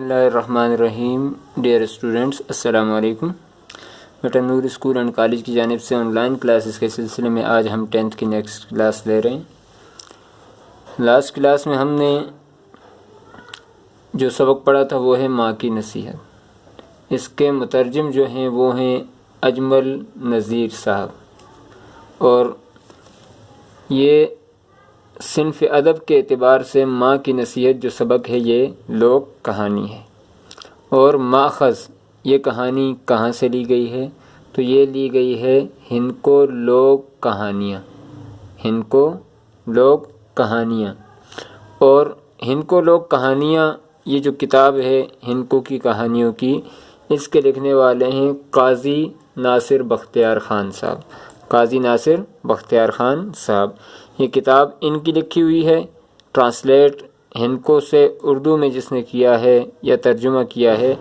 اللہ الرحمن الرحیم۔ Dear students, السلام علیکم۔ بیٹا نور اسکول اینڈ کالج کی جانب سے آن لائن کلاسز کے سلسلے میں آج ہم 10th کی نیکسٹ کلاس لے رہے ہیں۔ لاسٹ کلاس میں ہم نے جو سبق پڑھا تھا وہ ہے ماں کی نصیحت۔ اس کے مترجم جو ہیں وہ ہیں اجمل نذیر صاحب، اور یہ صنف ادب کے اعتبار سے ماں کی نصیحت جو سبق ہے یہ لوک کہانی ہے، اور ماخذ یہ کہانی کہاں سے لی گئی ہے تو یہ لی گئی ہے ہندکو لوک کہانیاں، ہندکو لوک کہانیاں۔ اور ہندکو لوک کہانیاں یہ جو کتاب ہے ہندکو کی کہانیوں کی، اس کے لکھنے والے ہیں قاضی ناصر بختیار خان صاحب، قاضی ناصر بختیار خان صاحب۔ یہ کتاب ان کی لکھی ہوئی ہے، ٹرانسلیٹ ہندکو سے اردو میں جس نے کیا ہے یا ترجمہ کیا ہے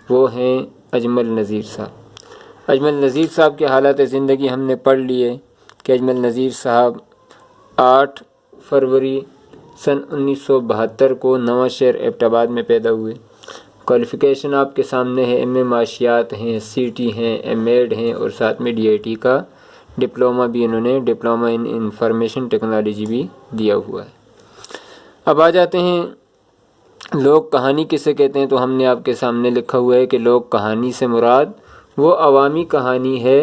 وہ ہیں اجمل نذیر صاحب۔ اجمل نذیر صاحب کے حالات زندگی ہم نے پڑھ لیے کہ اجمل نذیر صاحب 8 فروری سن 1972 کو نواں شہر ایبٹ آباد میں پیدا ہوئے۔ کوالیفیکیشن آپ کے سامنے ہے، ایم اے معاشیات ہیں، سی ٹی ہیں، ایم ایڈ ہیں، اور ساتھ میں ڈی آئی ٹی کا ڈپلومہ بھی انہوں نے ڈپلومہ ان انفارمیشن ٹیکنالوجی بھی دیا ہوا ہے۔ اب آ جاتے ہیں لوک کہانی کسے کہتے ہیں، تو ہم نے آپ کے سامنے لکھا ہوا ہے کہ لوک کہانی سے مراد وہ عوامی کہانی ہے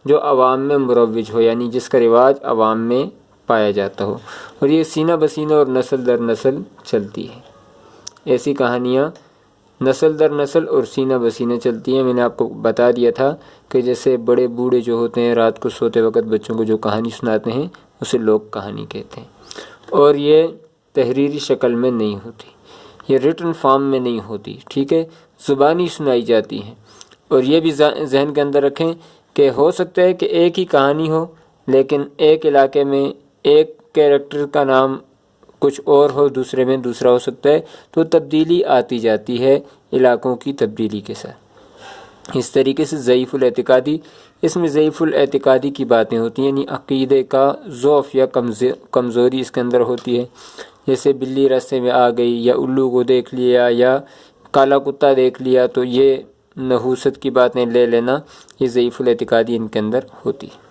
جو عوام میں مروج ہو، یعنی جس کا رواج عوام میں پایا جاتا ہو، اور یہ سینہ بسینہ اور نسل در نسل چلتی ہے۔ ایسی کہانیاں نسل در نسل اور سینہ بسینہ چلتی ہیں۔ میں نے آپ کو بتا دیا تھا کہ جیسے بڑے بوڑھے جو ہوتے ہیں رات کو سوتے وقت بچوں کو جو کہانی سناتے ہیں اسے لوک کہانی کہتے ہیں، اور یہ تحریری شکل میں نہیں ہوتی، یہ ریٹن فارم میں نہیں ہوتی، ٹھیک ہے، زبانی سنائی جاتی ہیں۔ اور یہ بھی ذہن کے اندر رکھیں کہ ہو سکتا ہے کہ ایک ہی کہانی ہو لیکن ایک علاقے میں ایک کیریکٹر کا نام کچھ اور ہو، دوسرے میں دوسرا ہو سکتا ہے، تو تبدیلی آتی جاتی ہے علاقوں کی تبدیلی کے ساتھ۔ اس طریقے سے ضعیف الاعتقادی، اس میں ضعیف الاعتقادی کی باتیں ہوتی ہیں، یعنی عقیدے کا ضعف یا کمزوری اس کے اندر ہوتی ہے۔ جیسے بلی راستے میں آ گئی، یا الو کو دیکھ لیا، یا کالا کتا دیکھ لیا، تو یہ نحوست کی باتیں لے لینا، یہ ضعیف الاعتقادی ان کے اندر ہوتی ہے۔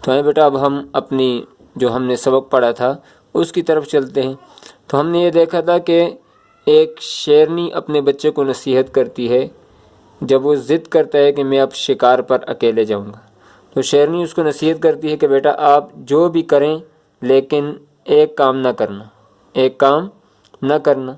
تو ہمیں بیٹا اب ہم اپنی جو ہم نے سبق پڑھا تھا اس کی طرف چلتے ہیں۔ تو ہم نے یہ دیکھا تھا کہ ایک شیرنی اپنے بچے کو نصیحت کرتی ہے جب وہ ضد کرتا ہے کہ میں اب شکار پر اکیلے جاؤں گا، تو شیرنی اس کو نصیحت کرتی ہے کہ بیٹا آپ جو بھی کریں لیکن ایک کام نہ کرنا، ایک کام نہ کرنا،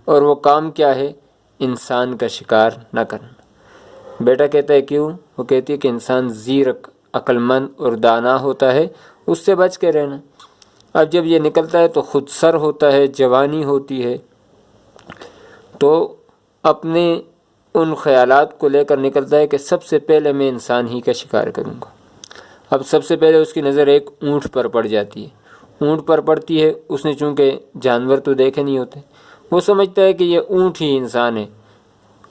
اور وہ کام کیا ہے؟ انسان کا شکار نہ کرنا۔ بیٹا کہتا ہے کیوں؟ وہ کہتی ہے کہ انسان زیرک، عقل مند اور دانا ہوتا ہے، اس سے بچ کے رہنا۔ اب جب یہ نکلتا ہے تو خود سر ہوتا ہے، جوانی ہوتی ہے، تو اپنے ان خیالات کو لے کر نکلتا ہے کہ سب سے پہلے میں انسان ہی کا شکار کروں گا۔ اب سب سے پہلے اس کی نظر ایک اونٹ پر پڑ جاتی ہے، اونٹ پر پڑتی ہے، اس نے چونکہ جانور تو دیکھے نہیں ہوتے، وہ سمجھتا ہے کہ یہ اونٹ ہی انسان ہے،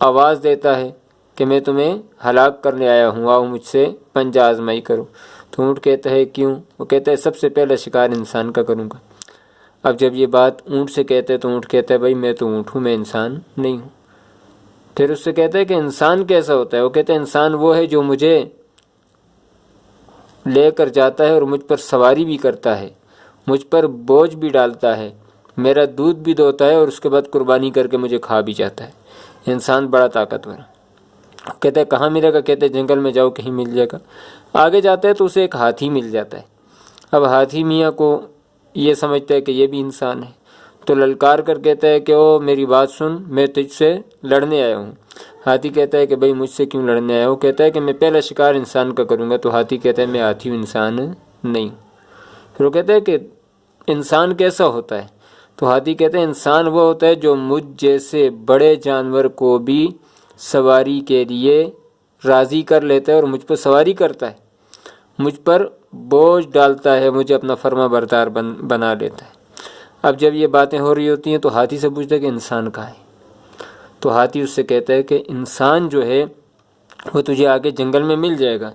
آواز دیتا ہے کہ میں تمہیں ہلاک کرنے آیا ہوں، آؤ مجھ سے پنجہ آزمائی کرو۔ تو اونٹ کہتا ہے کیوں؟ وہ کہتا ہے سب سے پہلا شکار انسان کا کروں گا۔ اب جب یہ بات اونٹ سے کہتے ہیں تو اونٹ کہتا ہے بھائی میں تو اونٹ ہوں، میں انسان نہیں ہوں۔ پھر اس سے کہتا ہے کہ انسان کیسا ہوتا ہے؟ وہ کہتا ہے انسان وہ ہے جو مجھے لے کر جاتا ہے اور مجھ پر سواری بھی کرتا ہے، مجھ پر بوجھ بھی ڈالتا ہے، میرا دودھ بھی دوتا ہے، اور اس کے بعد قربانی کر کے مجھے کھا بھی جاتا ہے۔ انسان بڑا طاقتور ہے۔ کہتا ہے کہاں ملے گا؟ کہتے ہیں جنگل میں جاؤ کہیں مل جائے گا۔ آگے جاتا ہے تو اسے ایک ہاتھی مل جاتا ہے۔ اب ہاتھی میاں کو یہ سمجھتا ہے کہ یہ بھی انسان ہے، تو للکار کر کہتا ہے کہ او میری بات سن، میں تجھ سے لڑنے آیا ہوں۔ ہاتھی کہتا ہے کہ بھائی مجھ سے کیوں لڑنے آیا ہو؟ کہتا ہے کہ میں پہلا شکار انسان کا کروں گا۔ تو ہاتھی کہتا ہے میں ہاتھی ہوں، انسان نہیں۔ پھر وہ کہتا ہے کہ انسان کیسا ہوتا ہے؟ تو ہاتھی کہتا ہے انسان وہ ہوتا ہے جو مجھ جیسے بڑے جانور کو بھی سواری کے لیے راضی کر لیتا ہے اور مجھ پر سواری کرتا ہے، مجھ پر بوجھ ڈالتا ہے، مجھے اپنا فرما بردار بنا لیتا ہے۔ اب جب یہ باتیں ہو رہی ہوتی ہیں تو ہاتھی سے پوچھتا ہے کہ انسان کہاں ہے؟ تو ہاتھی اس سے کہتا ہے کہ انسان جو ہے وہ تجھے آگے جنگل میں مل جائے گا۔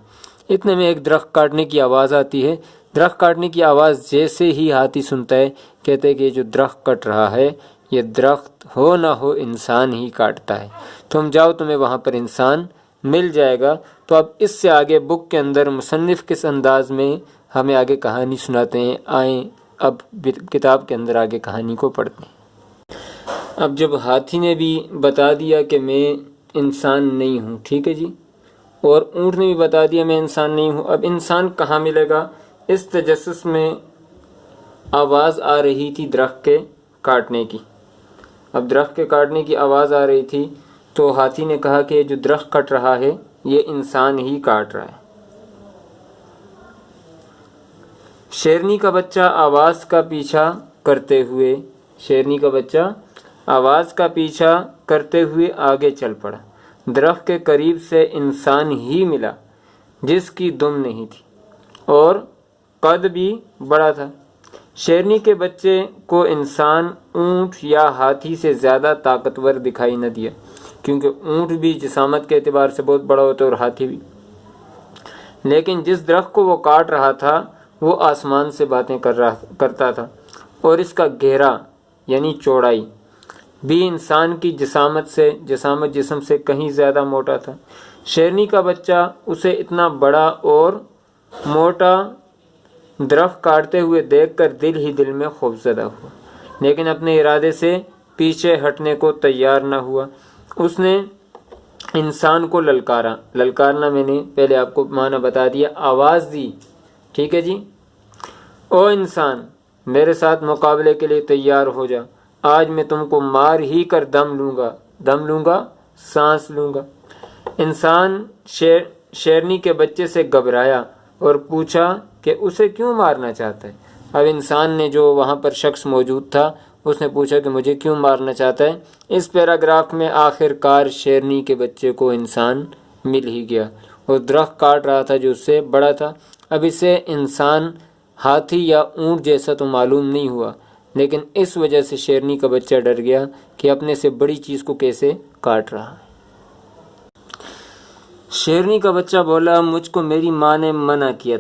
اتنے میں ایک درخت کاٹنے کی آواز آتی ہے۔ درخت کاٹنے کی آواز جیسے ہی ہاتھی سنتا ہے کہتے ہیں کہ یہ جو درخت کٹ رہا ہے یہ درخت ہو نہ ہو انسان ہی کاٹتا ہے، تم جاؤ تمہیں وہاں پر انسان مل جائے گا۔ تو اب اس سے آگے بک کے اندر مصنف کس انداز میں ہمیں آگے کہانی سناتے ہیں، آئیں اب کتاب کے اندر آگے کہانی کو پڑھتے ہیں۔ اب جب ہاتھی نے بھی بتا دیا کہ میں انسان نہیں ہوں، ٹھیک ہے جی، اور اونٹ نے بھی بتا دیا میں انسان نہیں ہوں، اب انسان کہاں ملے گا؟ اس تجسس میں آواز آ رہی تھی درخت کے کاٹنے کی۔ اب درخت کے کاٹنے کی آواز آ رہی تھی تو ہاتھی نے کہا کہ جو درخت کٹ رہا ہے یہ انسان ہی کاٹ رہا ہے۔ شیرنی کا بچہ آواز کا پیچھا کرتے ہوئے آگے چل پڑا۔ درخت کے قریب سے انسان ہی ملا جس کی دم نہیں تھی اور قد بھی بڑا تھا۔ شیرنی کے بچے کو انسان اونٹ یا ہاتھی سے زیادہ طاقتور دکھائی نہ دیا، کیونکہ اونٹ بھی جسامت کے اعتبار سے بہت بڑا ہوتا ہے اور ہاتھی بھی، لیکن جس درخت کو وہ کاٹ رہا تھا وہ آسمان سے باتیں کرتا تھا، اور اس کا گہرا یعنی چوڑائی بھی انسان کی جسامت جسم سے کہیں زیادہ موٹا تھا۔ شیرنی کا بچہ اسے اتنا بڑا اور موٹا درخت کاٹتے ہوئے دیکھ کر دل ہی دل میں خوفزدہ ہوا، لیکن اپنے ارادے سے پیچھے ہٹنے کو تیار نہ ہوا۔ اس نے انسان کو للکارنا میں نے پہلے آپ کو معنی بتا دیا، آواز دی، ٹھیک ہے جی، او انسان میرے ساتھ مقابلے کے لیے تیار ہو جا، آج میں تم کو مار ہی کر دم لوں گا، سانس لوں گا۔ انسان شیرنی کے بچے سے گھبرایا اور پوچھا کہ اسے کیوں مارنا چاہتا ہے۔ اب انسان نے، جو وہاں پر شخص موجود تھا، اس نے پوچھا کہ مجھے کیوں مارنا چاہتا ہے۔ اس پیراگراف میں آخر کار شیرنی کے بچے کو انسان مل ہی گیا اور درخت کاٹ رہا تھا جو اس سے بڑا تھا۔ اب اسے انسان ہاتھی یا اونٹ جیسا تو معلوم نہیں ہوا، لیکن اس وجہ سے شیرنی کا بچہ ڈر گیا کہ اپنے سے بڑی چیز کو کیسے کاٹ رہا ہے۔ شیرنی کا بچہ بولا، مجھ کو میری ماں نے منع کیا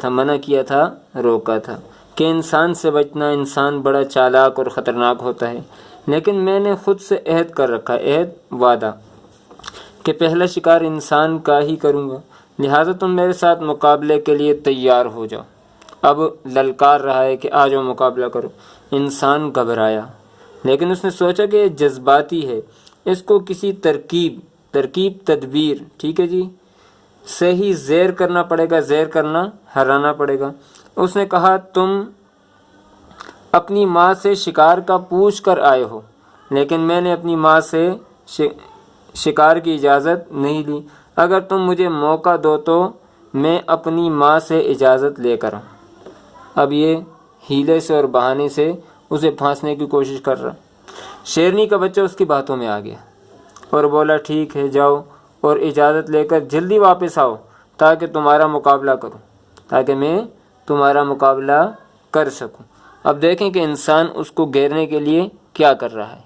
تھا، روکا تھا کہ انسان سے بچنا، انسان بڑا چالاک اور خطرناک ہوتا ہے، لیکن میں نے خود سے عہد کر رکھا، وعدہ کہ پہلا شکار انسان کا ہی کروں گا، لہٰذا تم میرے ساتھ مقابلے کے لیے تیار ہو جاؤ۔ اب للکار رہا ہے کہ آ جاؤ مقابلہ کرو۔ انسان گھبرایا، لیکن اس نے سوچا کہ یہ جذباتی ہے، اس کو کسی تدبیر، ٹھیک ہے جی، سے ہی زیر کرنا ہرانا پڑے گا۔ اس نے کہا، تم اپنی ماں سے شکار کا پوچھ کر آئے ہو، لیکن میں نے اپنی ماں سے شکار کی اجازت نہیں لی، اگر تم مجھے موقع دو تو میں اپنی ماں سے اجازت لے کر آؤں۔ اب یہ ہیلے سے اور بہانے سے اسے پھانسنے کی کوشش کر رہا۔ شیرنی کا بچہ اس کی باتوں میں آ گیا اور بولا، ٹھیک ہے، جاؤ اور اجازت لے کر جلدی واپس آؤ تاکہ میں تمہارا مقابلہ کر سکوں۔ اب دیکھیں کہ انسان اس کو گھیرنے کے لیے کیا کر رہا ہے۔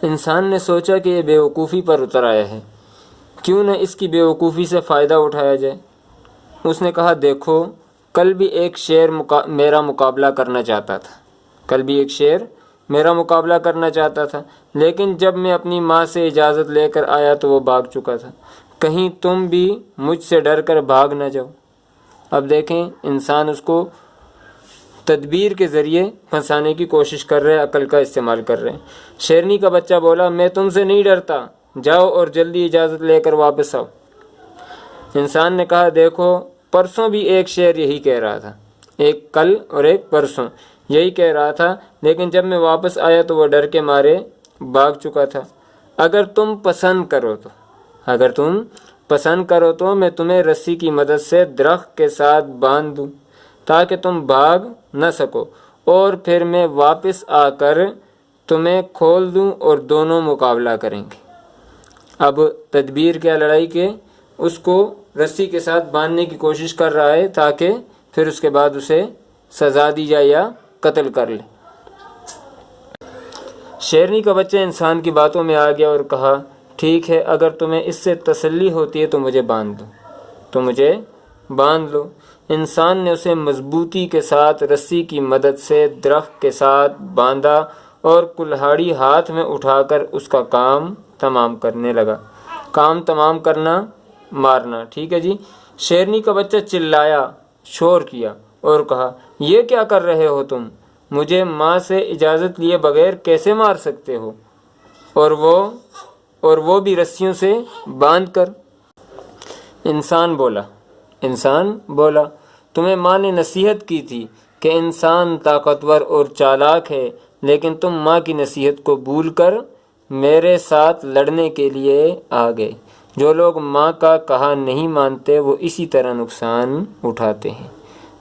انسان نے سوچا کہ یہ بیوقوفی پر اتر آیا ہے، کیوں نہ اس کی بیوقوفی سے فائدہ اٹھایا جائے۔ اس نے کہا، دیکھو، کل بھی ایک شیر میرا مقابلہ کرنا چاہتا تھا، لیکن جب میں اپنی ماں سے اجازت لے کر آیا تو وہ بھاگ چکا تھا، کہیں تم بھی مجھ سے ڈر کر بھاگ نہ جاؤ۔ اب دیکھیں، انسان اس کو تدبیر کے ذریعے پھنسانے کی کوشش کر رہے، عقل کا استعمال کر رہے ہیں۔ شیرنی کا بچہ بولا، میں تم سے نہیں ڈرتا، جاؤ اور جلدی اجازت لے کر واپس آؤ۔ انسان نے کہا، دیکھو، پرسوں بھی ایک شیر یہی کہہ رہا تھا، ایک کل اور ایک پرسوں یہی کہہ رہا تھا، لیکن جب میں واپس آیا تو وہ ڈر کے مارے بھاگ چکا تھا۔ اگر تم پسند کرو تو میں تمہیں رسی کی مدد سے درخت کے ساتھ باندھ دوں تاکہ تم بھاگ نہ سکو، اور پھر میں واپس آ کر تمہیں کھول دوں اور دونوں مقابلہ کریں گے۔ اب تدبیر کیا، لڑائی کے، اس کو رسی کے ساتھ باندھنے کی کوشش کر رہا ہے تاکہ پھر اس کے بعد اسے سزا دی جائے یا قتل کر لے۔ شیرنی کا بچہ انسان کی باتوں میں آ گیا اور کہا، ٹھیک ہے، اگر تمہیں اس سے تسلی ہوتی ہے تو مجھے باندھ لو۔ انسان نے اسے مضبوطی کے ساتھ رسی کی مدد سے درخت کے ساتھ باندھا اور کلہاڑی ہاتھ میں اٹھا کر اس کا کام تمام کرنے لگا۔ کام تمام کرنا، مارنا، ٹھیک ہے جی۔ شیرنی کا بچہ چلایا، شور کیا اور کہا، یہ کیا کر رہے ہو تم؟ مجھے ماں سے اجازت لیے بغیر کیسے مار سکتے ہو؟ اور وہ بھی رسیوں سے باندھ کر۔ انسان بولا، تمہیں ماں نے نصیحت کی تھی کہ انسان طاقتور اور چالاک ہے، لیکن تم ماں کی نصیحت کو بھول کر میرے ساتھ لڑنے کے لیے آ گئے۔ جو لوگ ماں کا کہا نہیں مانتے وہ اسی طرح نقصان اٹھاتے ہیں۔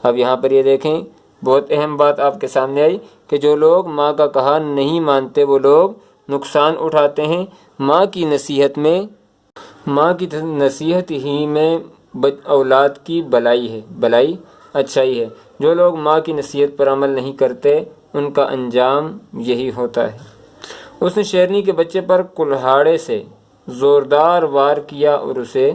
اب یہاں پر یہ دیکھیں، بہت اہم بات آپ کے سامنے آئی کہ جو لوگ ماں کا کہا نہیں مانتے وہ لوگ نقصان اٹھاتے ہیں۔ ماں کی نصیحت ہی میں اولاد کی بلائی اچھائی ہے۔ جو لوگ ماں کی نصیحت پر عمل نہیں کرتے ان کا انجام یہی ہوتا ہے۔ اس نے شیرنی کے بچے پر کلہاڑے سے زوردار وار کیا اور اسے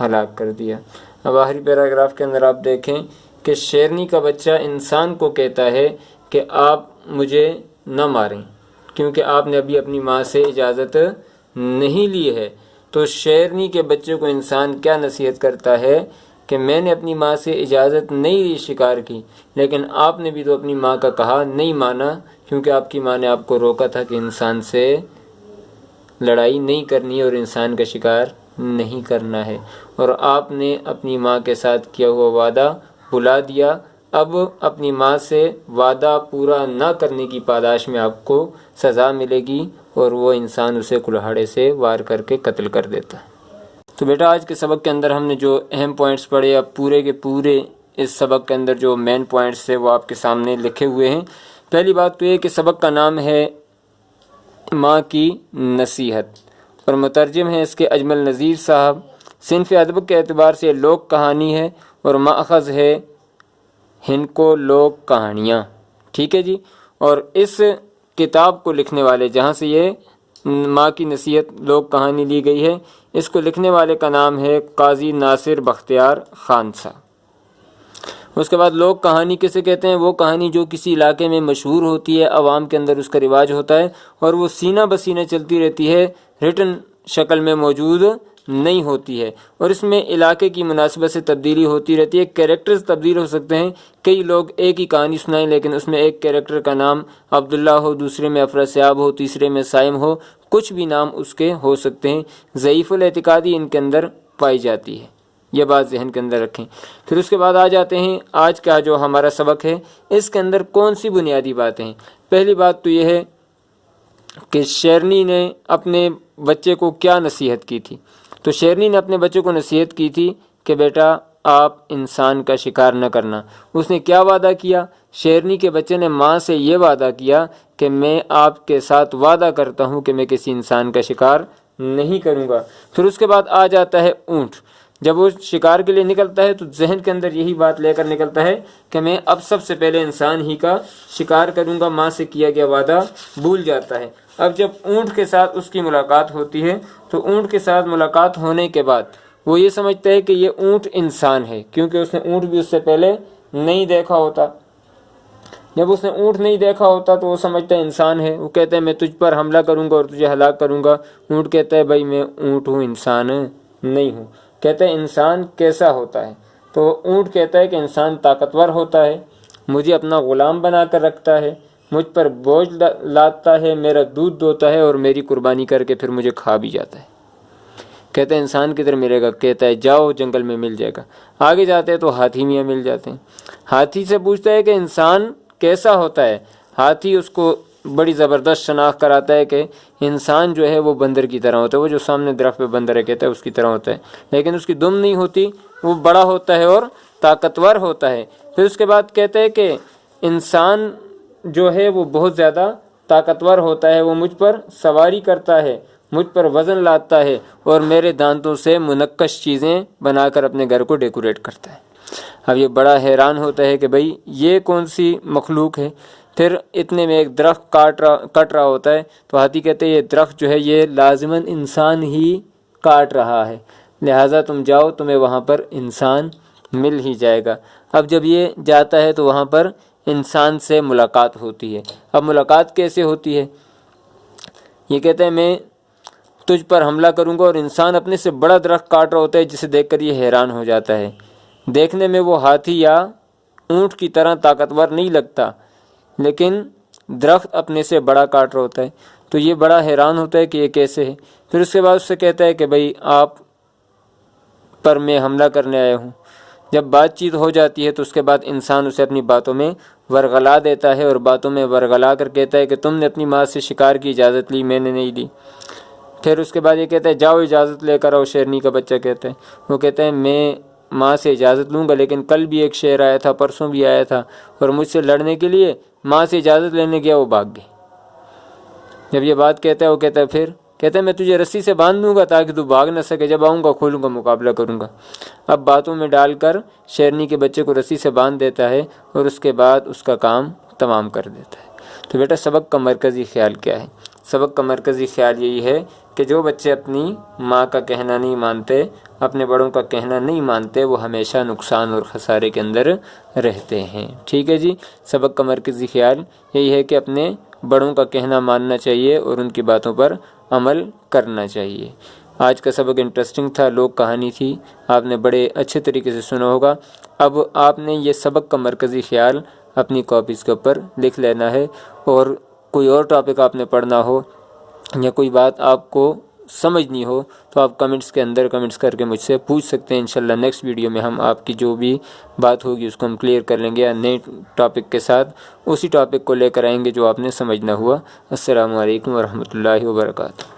ہلاک کر دیا۔ اب آخری پیراگراف کے اندر آپ دیکھیں کہ شیرنی کا بچہ انسان کو کہتا ہے کہ آپ مجھے نہ ماریں کیونکہ آپ نے ابھی اپنی ماں سے اجازت نہیں لی ہے۔ تو شیرنی کے بچے کو انسان کیا نصیحت کرتا ہے کہ میں نے اپنی ماں سے اجازت نہیں لی شکار کی، لیکن آپ نے بھی تو اپنی ماں کا کہا نہیں مانا کیونکہ آپ کی ماں نے آپ کو روکا تھا کہ انسان سے لڑائی نہیں کرنی اور انسان کا شکار نہیں کرنا ہے، اور آپ نے اپنی ماں کے ساتھ کیا ہوا وعدہ بھلا دیا۔ اب اپنی ماں سے وعدہ پورا نہ کرنے کی پاداش میں آپ کو سزا ملے گی، اور وہ انسان اسے کلہاڑے سے وار کر کے قتل کر دیتا ہے۔ تو بیٹا آج کے سبق کے اندر ہم نے جو اہم پوائنٹس پڑھے، اب پورے کے پورے اس سبق کے اندر جو مین پوائنٹس تھے وہ آپ کے سامنے لکھے ہوئے ہیں۔ پہلی بات تو یہ کہ سبق کا نام ہے ماں کی نصیحت، اور مترجم ہے اس کے اجمل نذیر صاحب۔ صنف ادب کے اعتبار سے لوک کہانی ہے اور ماخذ ہے ہنکو لوک کہانیاں، ٹھیک ہے جی۔ اور اس کتاب کو لکھنے والے، جہاں سے یہ ماں کی نصیحت لوک کہانی لی گئی ہے، اس کو لکھنے والے کا نام ہے قاضی ناصر بختیار خان صاحب۔ اس کے بعد لوک کہانی کسے کہتے ہیں؟ وہ کہانی جو کسی علاقے میں مشہور ہوتی ہے، عوام کے اندر اس کا رواج ہوتا ہے اور وہ سینہ بسینہ چلتی رہتی ہے، ریٹن شکل میں موجود نہیں ہوتی ہے، اور اس میں علاقے کی مناسبت سے تبدیلی ہوتی رہتی ہے۔ کیریکٹرز تبدیل ہو سکتے ہیں، کئی لوگ ایک ہی کہانی سنائیں لیکن اس میں ایک کیریکٹر کا نام عبداللہ ہو، دوسرے میں افراسیاب ہو، تیسرے میں سائم ہو، کچھ بھی نام اس کے ہو سکتے ہیں۔ ضعیف الاعتقادی ان کے اندر پائی جاتی ہے، یہ بات ذہن کے اندر رکھیں۔ پھر اس کے بعد آ جاتے ہیں آج کا جو ہمارا سبق ہے، اس کے اندر کون سی بنیادی باتیں ہیں۔ پہلی بات تو یہ ہے کہ شیرنی نے اپنے بچے کو کیا نصیحت کی تھی؟ تو شیرنی نے اپنے بچے کو نصیحت کی تھی کہ بیٹا آپ انسان کا شکار نہ کرنا۔ اس نے کیا وعدہ کیا؟ شیرنی کے بچے نے ماں سے یہ وعدہ کیا کہ میں آپ کے ساتھ وعدہ کرتا ہوں کہ میں کسی انسان کا شکار نہیں کروں گا۔ پھر اس کے بعد آ جاتا ہے اونٹ۔ جب وہ شکار کے لیے نکلتا ہے تو ذہن کے اندر یہی بات لے کر نکلتا ہے کہ میں اب سب سے پہلے انسان ہی کا شکار کروں گا، ماں سے کیا گیا وعدہ بھول جاتا ہے۔ اب جب اونٹ کے ساتھ اس کی ملاقات ہوتی ہے تو اونٹ کے ساتھ ملاقات ہونے کے بعد وہ یہ سمجھتا ہے کہ یہ اونٹ انسان ہے، کیونکہ اس نے اونٹ بھی اس سے پہلے نہیں دیکھا ہوتا۔ جب اس نے اونٹ نہیں دیکھا ہوتا تو وہ سمجھتا ہے انسان ہے۔ وہ کہتا ہے میں تجھ پر حملہ کروں گا اور تجھے ہلاک کروں گا۔ اونٹ کہتا ہے بھائی میں اونٹ ہوں، انسان نہیں ہوں۔ کہتا ہے انسان کیسا ہوتا ہے؟ تو اونٹ کہتا ہے کہ انسان طاقتور ہوتا ہے، مجھے اپنا غلام بنا کر رکھتا ہے، مجھ پر بوجھ لادتا ہے، میرا دودھ دوتا ہے اور میری قربانی کر کے پھر مجھے کھا بھی جاتا ہے۔ کہتا ہے انسان کدھر ملے گا؟ کہتا ہے جاؤ جنگل میں مل جائے گا۔ آگے جاتے ہیں تو ہاتھی میاں مل جاتے ہیں۔ ہاتھی سے پوچھتا ہے کہ انسان کیسا ہوتا ہے؟ ہاتھی اس کو بڑی زبردست شناخت کراتا ہے کہ انسان جو ہے وہ بندر کی طرح ہوتا ہے، وہ جو سامنے درخت پہ بندر ہے کہتا ہے اس کی طرح ہوتا ہے، لیکن اس کی دم نہیں ہوتی، وہ بڑا ہوتا ہے اور طاقتور ہوتا ہے۔ پھر اس کے بعد کہتا ہے کہ انسان جو ہے وہ بہت زیادہ طاقتور ہوتا ہے، وہ مجھ پر سواری کرتا ہے، مجھ پر وزن لاتا ہے اور میرے دانتوں سے منقش چیزیں بنا کر اپنے گھر کو ڈیکوریٹ کرتا ہے۔ اب یہ بڑا حیران ہوتا ہے کہ بھئی یہ کون سی مخلوق ہے؟ پھر اتنے میں ایک درخت کٹ رہا ہوتا ہے تو ہاتھی کہتے ہیں یہ درخت جو ہے یہ لازماً انسان ہی کاٹ رہا ہے، لہٰذا تم جاؤ، تمہیں وہاں پر انسان مل ہی جائے گا۔ اب جب یہ جاتا ہے تو وہاں پر انسان سے ملاقات ہوتی ہے۔ اب ملاقات کیسے ہوتی ہے؟ یہ کہتے ہیں میں تجھ پر حملہ کروں گا، اور انسان اپنے سے بڑا درخت کاٹ رہا ہوتا ہے جسے دیکھ کر یہ حیران ہو جاتا ہے۔ دیکھنے میں وہ ہاتھی یا اونٹ کی طرح طاقتور نہیں لگتا، لیکن درخت اپنے سے بڑا کاٹ رہا ہوتا ہے، تو یہ بڑا حیران ہوتا ہے کہ یہ کیسے ہے۔ پھر اس کے بعد اس سے کہتا ہے کہ بھئی آپ پر میں حملہ کرنے آیا ہوں۔ جب بات چیت ہو جاتی ہے تو اس کے بعد انسان اسے اپنی باتوں میں ورغلا دیتا ہے، اور باتوں میں ورغلا کر کہتا ہے کہ تم نے اپنی ماں سے شکار کی اجازت لی، میں نے نہیں لی۔ پھر اس کے بعد یہ کہتا ہے جاؤ اجازت لے کر آؤ، شیرنی کا بچہ کہتا ہے۔ وہ کہتا ہے میں ماں سے اجازت لوں گا، لیکن کل بھی ایک شیر آیا تھا، پرسوں بھی آیا تھا، اور مجھ سے لڑنے کے لیے ماں سے اجازت لینے گیا، وہ بھاگ گئی۔ جب یہ بات کہتا ہے وہ کہتا ہے پھر کہتا ہے میں تجھے رسی سے باندھ دوں گا تاکہ تو بھاگ نہ سکے، جب آؤں گا کھولوں گا، مقابلہ کروں گا۔ اب باتوں میں ڈال کر شیرنی کے بچے کو رسی سے باندھ دیتا ہے، اور اس کے بعد اس کا کام تمام کر دیتا ہے۔ تو بیٹا سبق کا مرکزی خیال کیا ہے؟ سبق کا مرکزی خیال یہی ہے کہ جو بچے اپنی ماں کا کہنا نہیں مانتے، اپنے بڑوں کا کہنا نہیں مانتے، وہ ہمیشہ نقصان اور خسارے کے اندر رہتے ہیں۔ ٹھیک ہے جی، سبق کا مرکزی خیال یہی ہے کہ اپنے بڑوں کا کہنا ماننا چاہیے اور ان کی باتوں پر عمل کرنا چاہیے۔ آج کا سبق انٹرسٹنگ تھا، لوک کہانی تھی، آپ نے بڑے اچھے طریقے سے سنا ہوگا۔ اب آپ نے یہ سبق کا مرکزی خیال اپنی کاپیز کے اوپر لکھ لینا ہے، اور کوئی اور ٹاپک آپ نے پڑھنا ہو یا کوئی بات آپ کو سمجھنی ہو تو آپ کمنٹس کے اندر کمنٹس کر کے مجھ سے پوچھ سکتے ہیں۔ انشاءاللہ نیکسٹ ویڈیو میں ہم آپ کی جو بھی بات ہوگی اس کو ہم کلیئر کر لیں گے، یا نئے ٹاپک کے ساتھ اسی ٹاپک کو لے کر آئیں گے جو آپ نے سمجھنا ہوا۔ السلام علیکم ورحمۃ اللہ وبرکاتہ۔